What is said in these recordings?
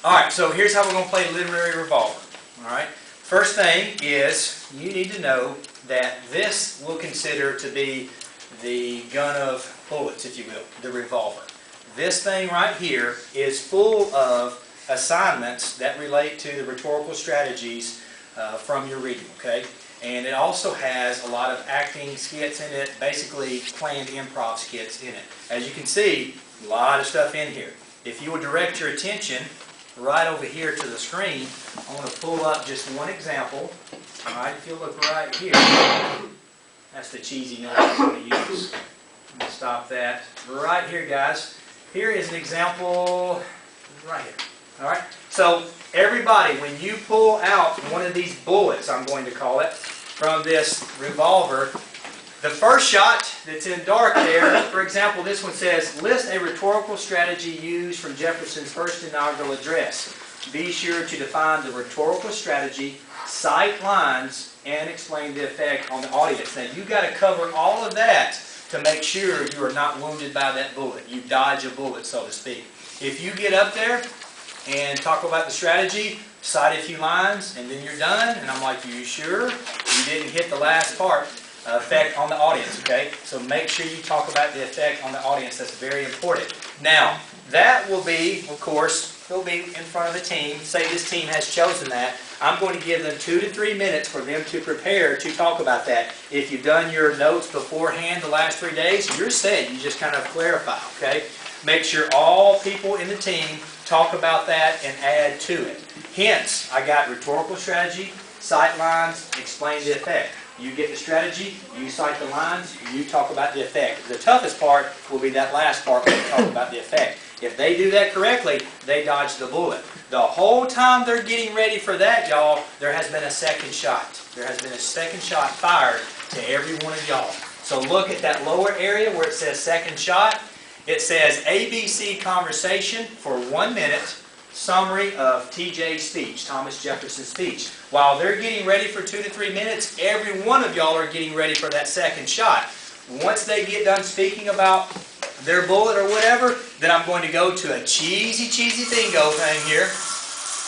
Alright, so here's how we're going to play Literary Revolver. Alright, first thing is you need to know that this we'll consider to be the gun of bullets, if you will, the revolver. This thing right here is full of assignments that relate to the rhetorical strategies from your reading, okay? And it also has a lot of acting skits in it, basically planned improv skits in it. As you can see, a lot of stuff in here. If you will direct your attention right over here to the screen, I want to pull up just one example. Alright, if you look right here, that's the cheesy noise I'm going to use. I'm going to stop that. Right here, guys. Here is an example right here. Alright, so everybody, when you pull out one of these bullets, I'm going to call it, from this revolver, the first shot that's in dark there, for example, this one says, list a rhetorical strategy used from Jefferson's first inaugural address. Be sure to define the rhetorical strategy, cite lines, and explain the effect on the audience. Now, you've got to cover all of that to make sure you are not wounded by that bullet. You dodge a bullet, so to speak. If you get up there and talk about the strategy, cite a few lines, and then you're done, and I'm like, you sure? You didn't hit the last part. Effect on the audience, okay? So make sure you talk about the effect on the audience. That's very important. Now, that will be, of course, it'll be in front of the team. Say this team has chosen that. I'm going to give them 2 to 3 minutes for them to prepare to talk about that. If you've done your notes beforehand the last 3 days, you're set. You just kind of clarify, okay? Make sure all people in the team talk about that and add to it. Hence, I got rhetorical strategy, cite lines, explain the effect. You get the strategy, you cite the lines, you talk about the effect. The toughest part will be that last part when you talk about the effect. If they do that correctly, they dodge the bullet. The whole time they're getting ready for that, y'all, there has been a second shot. There has been a second shot fired to every one of y'all. So look at that lower area where it says second shot. It says ABC conversation for 1 minute. Summary of TJ's speech, Thomas Jefferson's speech. While they're getting ready for 2 to 3 minutes, every one of y'all are getting ready for that second shot. Once they get done speaking about their bullet or whatever, then I'm going to go to a cheesy bingo thing here.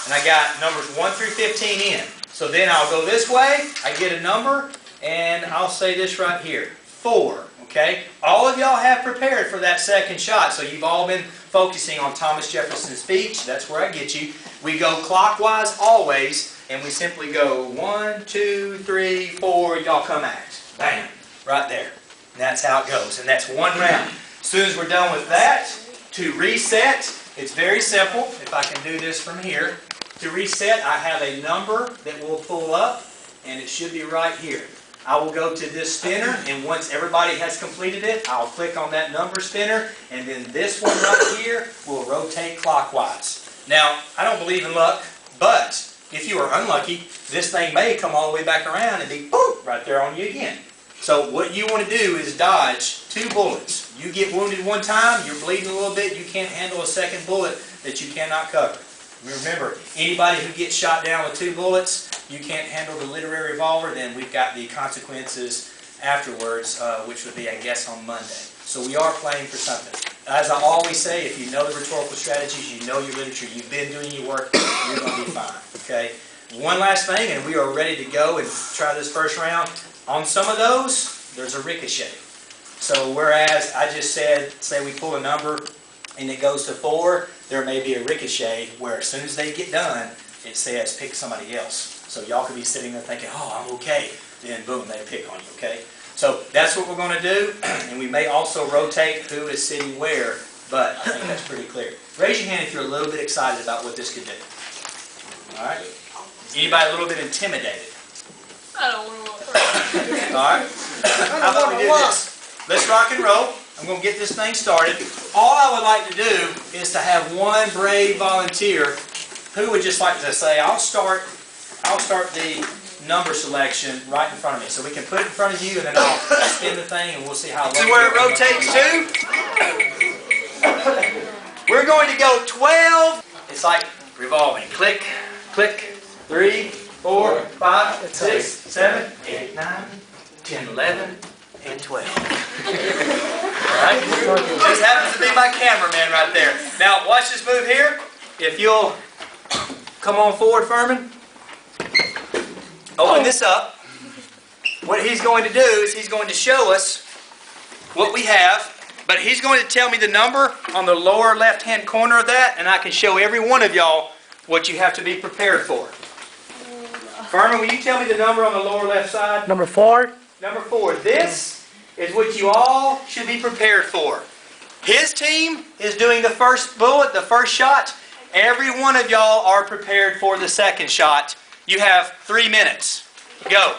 And I got numbers 1 through 15 in. So then I'll go this way, I get a number, and I'll say this right here, 4. Okay? All of y'all have prepared for that second shot, so you've all been focusing on Thomas Jefferson's speech. That's where I get you. We go clockwise always, and we simply go 1, 2, 3, 4, y'all come at it. Bam! Right there. And that's how it goes, and that's one round. As soon as we're done with that, to reset, it's very simple. If I can do this from here. To reset, I have a number that will pull up, and it should be right here. I will go to this spinner, and once everybody has completed it, I'll click on that number spinner, and then this one right here will rotate clockwise. Now, I don't believe in luck, but if you are unlucky, this thing may come all the way back around and be boop, right there on you again. So what you want to do is dodge 2 bullets. You get wounded one time, you're bleeding a little bit, you can't handle a second bullet that you cannot cover. Remember, anybody who gets shot down with 2 bullets, you can't handle the literary revolver, then we've got the consequences afterwards, which would be, I guess, on Monday. So we are playing for something. As I always say, if you know the rhetorical strategies, you know your literature, you've been doing your work, you're going to be fine. Okay? One last thing, and we are ready to go and try this first round. On some of those, there's a ricochet. So whereas I just said, say we pull a number and it goes to 4, there may be a ricochet where as soon as they get done, it says pick somebody else. So y'all could be sitting there thinking, oh, I'm okay. Then boom, they pick on you, okay? So that's what we're going to do. And we may also rotate who is sitting where, but I think that's pretty clear. Raise your hand if you're a little bit excited about what this could do. All right? Anybody a little bit intimidated? I don't want to. All right? How about we do this? Let's rock and roll. I'm going to get this thing started. All I would like to do is to have one brave volunteer who would just like to say, I'll start the number selection right in front of me. So we can put it in front of you, and then I'll spin the thing, and we'll see how long. See where it rotates to? We're going to go 12. It's like revolving. Click, click. 3, 4, 5, 6, 7, 8, 9, 10, 11, and 12. Alright? This happens to be my cameraman right there. Now, watch this move here. If you'll come on forward, Furman. Open this up. What he's going to do is he's going to show us what we have, but he's going to tell me the number on the lower left-hand corner of that, and I can show every one of y'all what you have to be prepared for. Furman, will you tell me the number on the lower left side? Number 4. Number 4. This is what you all should be prepared for. His team is doing the first bullet, the first shot. Every one of y'all are prepared for the second shot. You have 3 minutes. Go.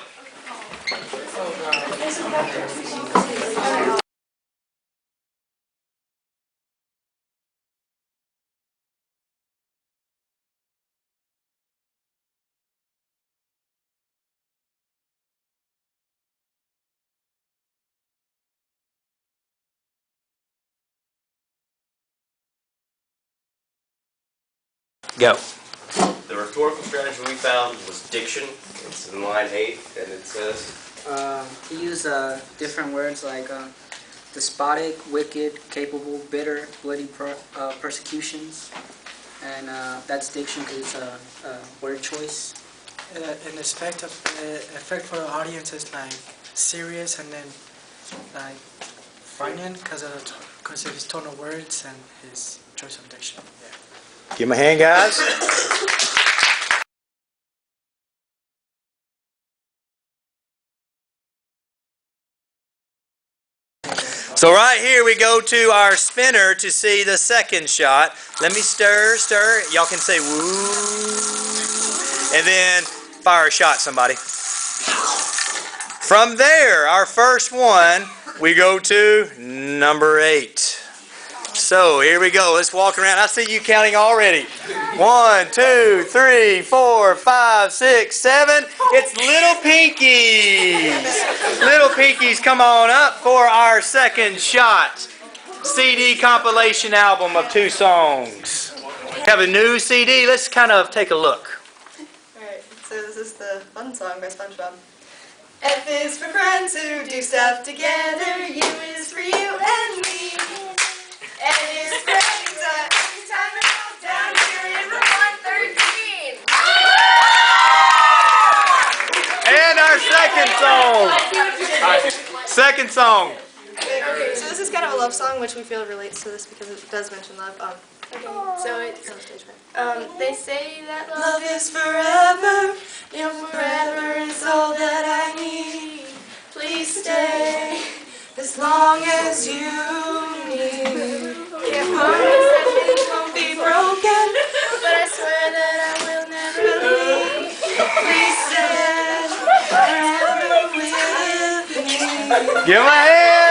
Go. The rhetorical strategy we found was diction. It's in line 8, and it says, He used different words like despotic, wicked, capable, bitter, bloody persecutions, and that's diction because it's a word choice. An effect for the audience is like serious and then like frightening because of his tone of words and his choice of diction. Yeah. Give him a hand, guys. So right here we go to our spinner to see the second shot. Let me stir. Y'all can say woo. And then fire a shot, somebody. From there, our first one, we go to number 8. So here we go. Let's walk around. I see you counting already. 1, 2, 3, 4, 5, 6, 7. It's Little Pinkies. Little Pinkies, come on up for our second shot. CD compilation album of 2 songs. We have a new CD. Let's kind of take a look. Alright, so this is the fun song by SpongeBob. F is for friends who do stuff together. U is for you and me. N is for anytime it falls down here in room 113. And our second song. Second song. Okay, so this is kind of a love song, which we feel relates to this because it does mention love. So it's they say that love is forever, and forever is all that I need. Please stay as long as you need. Can't promise that things won't be broken, but I swear that I will never leave. Please stay forever with me. Give him a hand.